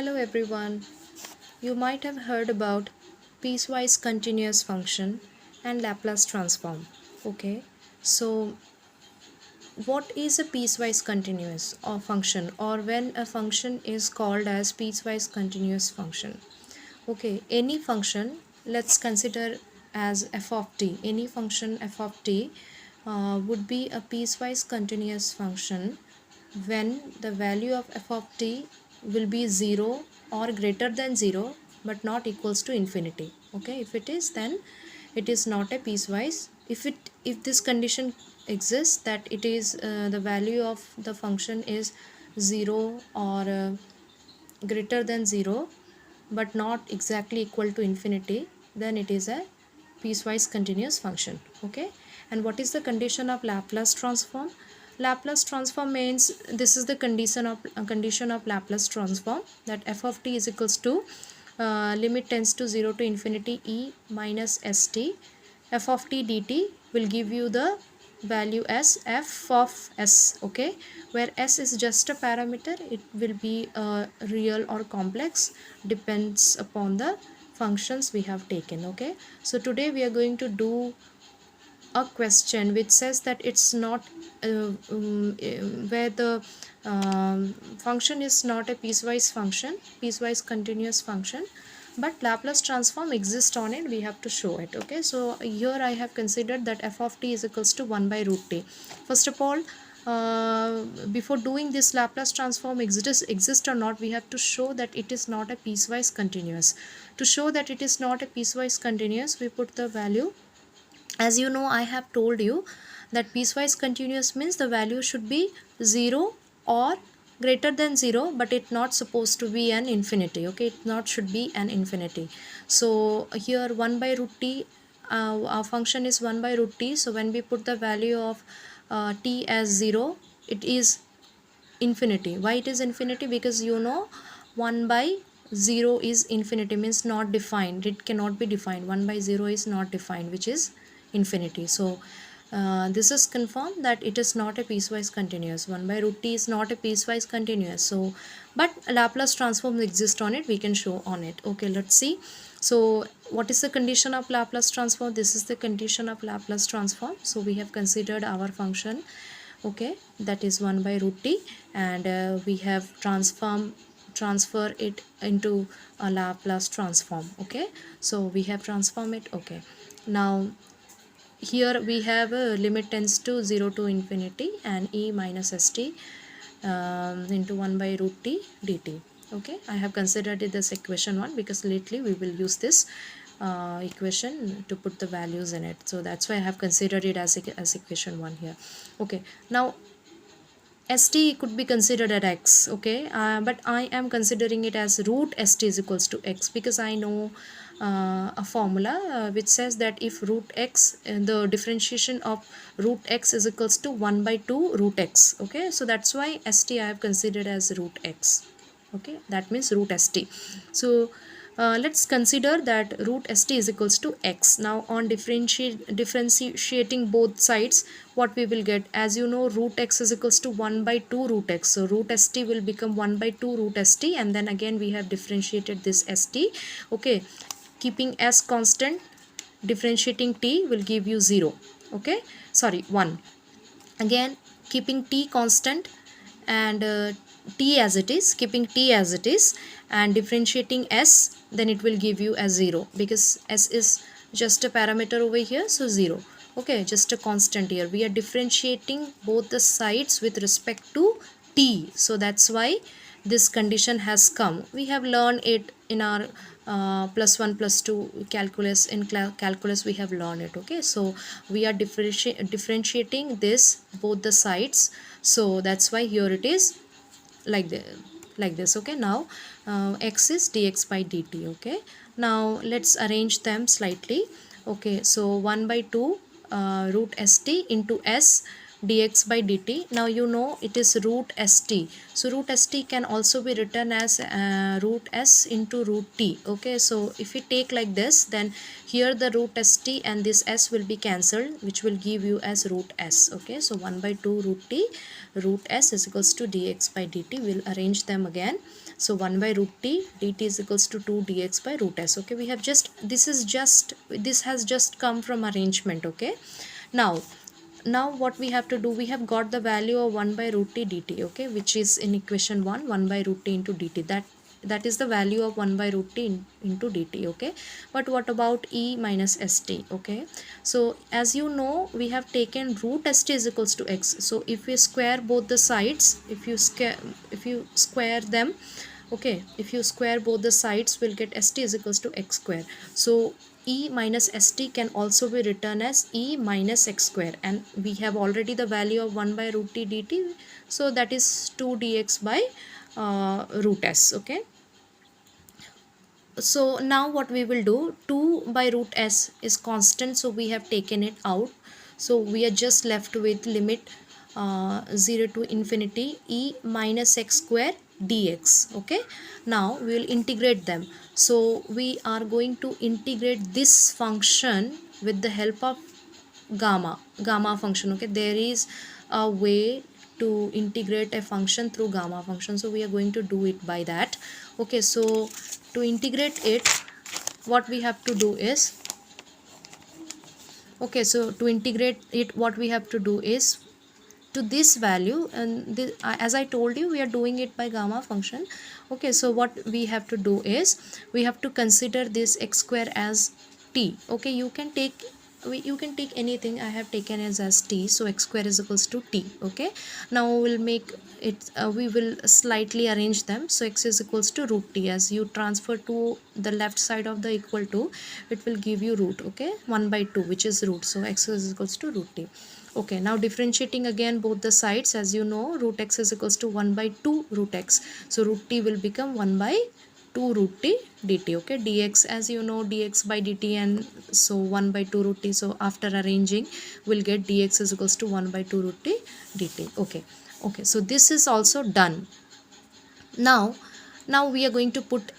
Hello everyone. You might have heard about piecewise continuous function and Laplace transform. Okay, so what is a piecewise continuous or function, or when a function is called as piecewise continuous function? Okay, any function, let's consider as f of t. Any function f of t would be a piecewise continuous function when the value of f of t will be 0 or greater than 0 but not equals to infinity. Okay, if it is, then it is not a piecewise. If this condition exists, that it is the value of the function is 0 or greater than 0 but not exactly equal to infinity, then it is a piecewise continuous function. Okay, and what is the condition of Laplace transform? Laplace transform means this is the condition of Laplace transform, that f of t is equals to limit tends to 0 to infinity e minus st. F of t dt will give you the value as f of s. Okay, where s is just a parameter, it will be real or complex, depends upon the functions we have taken. Okay, so today we are going to do a question which says that it's not where the function is not a piecewise continuous function, but Laplace transform exists on it, we have to show it. Okay, so here I have considered that f of t is equals to 1 by root t. First of all, before doing this Laplace transform exist or not, we have to show that it is not a piecewise continuous. To show that it is not a piecewise continuous, we put the value. As you know, I have told you that piecewise continuous means the value should be 0 or greater than 0, but it not supposed to be an infinity. Okay, it not should be an infinity. So here 1 by root t, our function is 1 by root t. So when we put the value of t as 0, it is infinity. Why it is infinity? Because you know 1 by 0 is infinity, means not defined, it cannot be defined. 1 by 0 is not defined, which is infinity. So this is confirmed that it is not a piecewise continuous. 1 by root t is not a piecewise continuous. So but Laplace transform exists on it, we can show on it. Okay, let's see. So what is the condition of Laplace transform? This is the condition of Laplace transform. So we have considered our function, okay, that is 1 by root t, and we have transfer it into a Laplace transform. Okay, so we have transformed it. Okay, now here we have a limit tends to 0 to infinity and e minus st into 1 by root t dt. Okay, I have considered it as equation 1 because lately we will use this equation to put the values in it, so that's why I have considered it as equation 1 here. Okay, now st could be considered at x. Okay, but I am considering it as root st is equals to x, because I know a formula which says that if root x, the differentiation of root x is equals to 1 by 2 root x. Okay, so that's why st I have considered as root x. Okay, that means root st. So let's consider that root st is equals to x. Now on differentiating both sides, what we will get, as you know, root x is equals to 1 by 2 root x. So root st will become 1 by 2 root st, and then again we have differentiated this st. Okay, keeping s constant, differentiating t will give you 0. Okay, sorry, 1. Again, keeping t constant and t as it is, keeping t as it is, and differentiating s, then it will give you as 0, because s is just a parameter over here, so 0. Okay, just a constant here. We are differentiating both the sides with respect to t, so that's why this condition has come. We have learned it in our +1 +2 calculus. In calculus we have learned it. Okay, so we are differentiating this both the sides, so that's why here it is like this. Okay, now x is dx by dt. Okay, now let's arrange them slightly. Okay, so 1 by 2 root st into s dx by dt. Now you know it is root st, so root st can also be written as root s into root t. Okay, so if you take like this, then here the root st and this s will be cancelled, which will give you as root s. Okay, so 1 by 2 root t root s is equals to dx by dt. We'll arrange them again. So 1 by root t dt is equals to 2 dx by root s. Okay, we have just, this has just come from arrangement. Okay, now what we have to do, we have got the value of 1 by root t dt. Okay, which is in equation 1 by root t into dt, that is the value of 1 by root t into dt. Okay, but what about e minus st? Okay, so as you know, we have taken root st is equals to x. So if we square both the sides, if you square them, okay, if you square both the sides, we'll get st is equals to x square. So e minus st can also be written as e minus x square, and we have already the value of 1 by root t dt, so that is 2 dx by root s. Okay, so now what we will do, 2 by root s is constant, so we have taken it out. So we are just left with limit 0 to infinity e minus x square dx. Okay, now we will integrate them. So we are going to integrate this function with the help of gamma function. Okay, there is a way to integrate a function through gamma function, so we are going to do it by that. Okay, so to integrate it, what we have to do is, okay, so to integrate it, what we have to do is, to this value, and this, as I told you, we are doing it by gamma function. Okay, so what we have to do is, we have to consider this x square as t. Okay, you can take, you can take anything. I have taken as t, so x square is equals to t. Okay, now we'll make it, we will slightly arrange them. So x is equals to root t, as you transfer to the left side of the equal to, it will give you root. Okay, 1 by 2, which is root, so x is equals to root t. Okay, now differentiating again both the sides, as you know, root x is equals to 1 by 2 root x, so root t will become 1 by 2 root t dt. Okay, dx, as you know, dx by dt, and so 1 by 2 root t, so after arranging we'll get dx is equals to 1 by 2 root t dt. Okay, so this is also done. Now we are going to put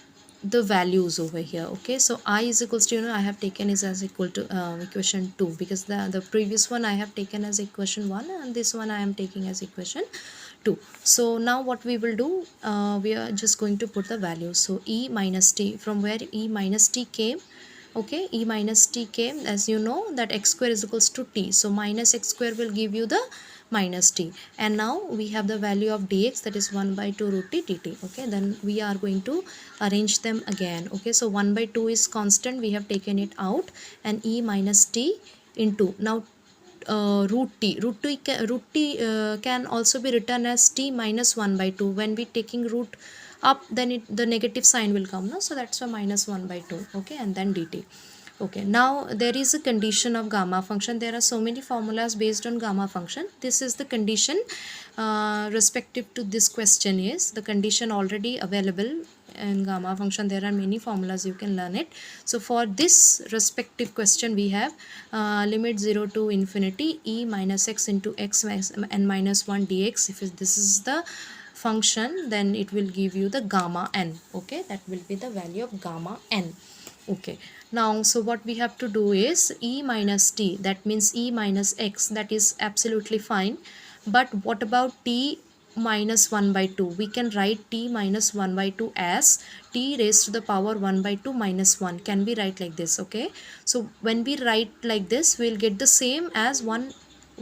the values over here. Okay, so I is equals to, I have taken is as equal to equation 2, because the previous one I have taken as equation 1, and this one I am taking as equation 2. So now what we will do, we are just going to put the values. So e minus t, from where e minus t came, okay, e minus t came, as you know, that x square is equals to t, so minus x square will give you the minus t, and now we have the value of dx, that is 1 by 2 root t dt. Okay, then we are going to arrange them again. Okay, so 1 by 2 is constant, we have taken it out, and e minus t into, now root t can also be written as t minus 1 by 2. When we taking root up, then the negative sign will come, no? So that's why minus 1 by 2. Okay, and then dt. Okay, now there is a condition of gamma function. There are so many formulas based on gamma function. This is the condition respective to this question, is the condition already available in gamma function. There are many formulas, you can learn it. So for this respective question, we have limit 0 to infinity e minus x into x and minus 1 dx. If this is the function, then it will give you the gamma n. Okay, that will be the value of gamma n. Okay, now so what we have to do is e minus t, that means e minus x, that is absolutely fine. But what about t minus 1 by 2? We can write t minus 1 by 2 as t raised to the power 1 by 2 minus 1, can be write like this. Okay, so when we write like this, we'll get the same as 1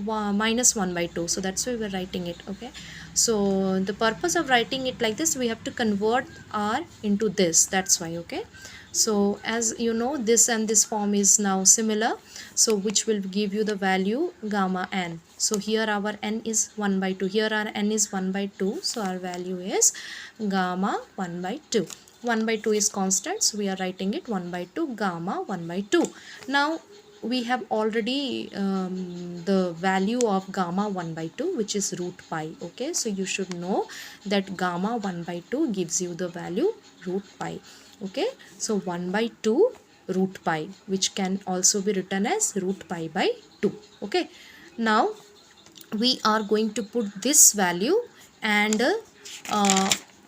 minus 1 by 2, so that's why we're writing it. Okay, so the purpose of writing it like this, we have to convert r into this, that's why. Okay, so as you know, this and this form is now similar, so which will give you the value gamma n. So here our n is 1 by 2, here our n is 1 by 2, so our value is gamma 1 by 2. 1 by 2 is constant, so we are writing it 1 by 2 gamma 1 by 2. Now we have already the value of gamma 1 by 2, which is root pi. Okay, so you should know that gamma 1 by 2 gives you the value root pi. Okay, so 1 by 2 root pi, which can also be written as root pi by 2. Okay, now we are going to put this value and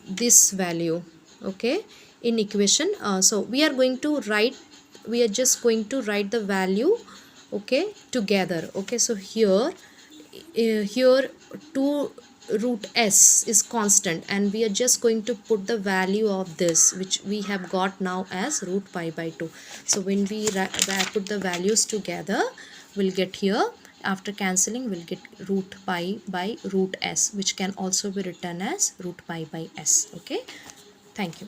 this value, okay, in equation. So we are going to write, we are just going to write the value, okay, together. Okay, so here 2 root s is constant, and we are just going to put the value of this, which we have got now as root pi by 2. So when we put the values together, we'll get here, after cancelling we'll get root pi by root s, which can also be written as root pi by s. Okay, thank you.